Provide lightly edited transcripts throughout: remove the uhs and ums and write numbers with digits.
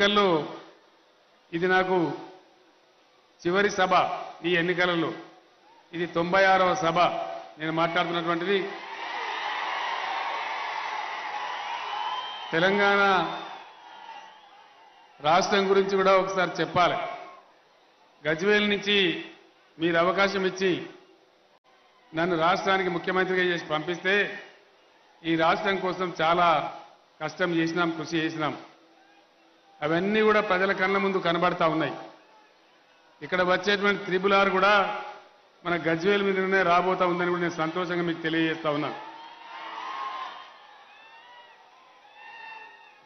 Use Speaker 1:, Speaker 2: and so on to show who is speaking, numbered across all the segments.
Speaker 1: ఎన్నికల్లో ఇది నాకు చివరి సభ. ఈ ఎన్నికలలో ఇది 96వ సభ నేను మాట్లాడుతున్నటువంటిది. తెలంగాణ రాష్ట్రం గురించి కూడా ఒకసారి చెప్పాలి. గజ్వేల్ నుంచి మీరు అవకాశం ఇచ్చి నన్ను రాష్ట్రానికి ముఖ్యమంత్రిగా చేసి పంపిస్తే ఈ రాష్ట్రం కోసం చాలా కష్టం చేసినాం, కృషి చేసినాం. అవన్నీ కూడా ప్రజల కళ్ళ ముందు కనబడతా ఉన్నాయి. ఇక్కడ వచ్చేటువంటి త్రిబుల్ ఆర్ కూడా మన గజ్వేల్ మీదనే రాబోతా ఉందని కూడా నేను సంతోషంగా మీకు తెలియజేస్తా ఉన్నాను.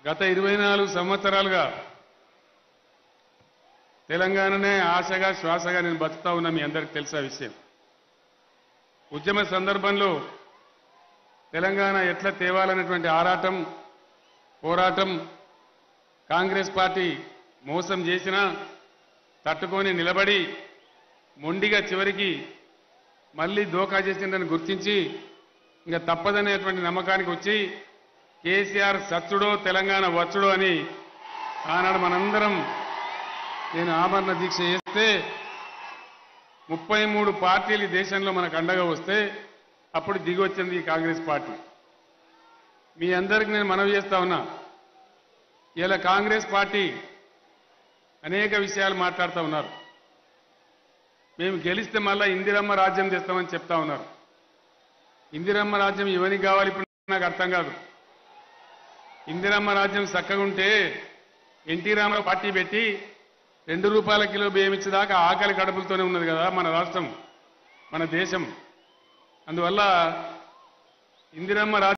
Speaker 1: గత 24 సంవత్సరాలుగా తెలంగాణనే ఆశగా శ్వాసగా నేను బతుకుతా ఉన్నా. మీ అందరికీ తెలిసే విషయం. ఉద్యమ సందర్భంలో తెలంగాణ ఎట్లా తేవాలనేటువంటి ఆరాటం, పోరాటం కాంగ్రెస్ పార్టీ మోసం చేసినా తట్టుకొని నిలబడి మొండిగా చివరికి మళ్ళీ దోకా చేసిందని గుర్తించి ఇంకా తప్పదనేటువంటి నమ్మకానికి వచ్చి కేసీఆర్ సచ్చుడో తెలంగాణ వచ్చుడో అని ఆనాడు మనందరం నేను ఆమరణ దీక్ష చేస్తే 33 పార్టీలు దేశంలో మనకు అండగా వస్తే అప్పుడు దిగి వచ్చింది ఈ కాంగ్రెస్ పార్టీ. మీ అందరికీ నేను మనవి చేస్తా ఉన్నా. ఇలా కాంగ్రెస్ పార్టీ అనేక విషయాలు మాట్లాడుతూ ఉన్నారు. మేము గెలిస్తే మళ్ళా ఇందిరమ్మ రాజ్యం తెస్తామని చెప్తా ఉన్నారు. ఇందిరమ్మ రాజ్యం ఎవరికి కావాలి ఇప్పుడు నాకు అర్థం కాదు. ఇందిరమ్మ రాజ్యం చక్కగా ఉంటే ఎన్టీ రామారావు పార్టీ పెట్టి 2 రూపాయల కిలో బియ్యం ఇచ్చేదాకా ఆకలి కడుపులతోనే ఉన్నది కదా మన రాష్ట్రం, మన దేశం. అందువల్ల ఇందిరమ్మ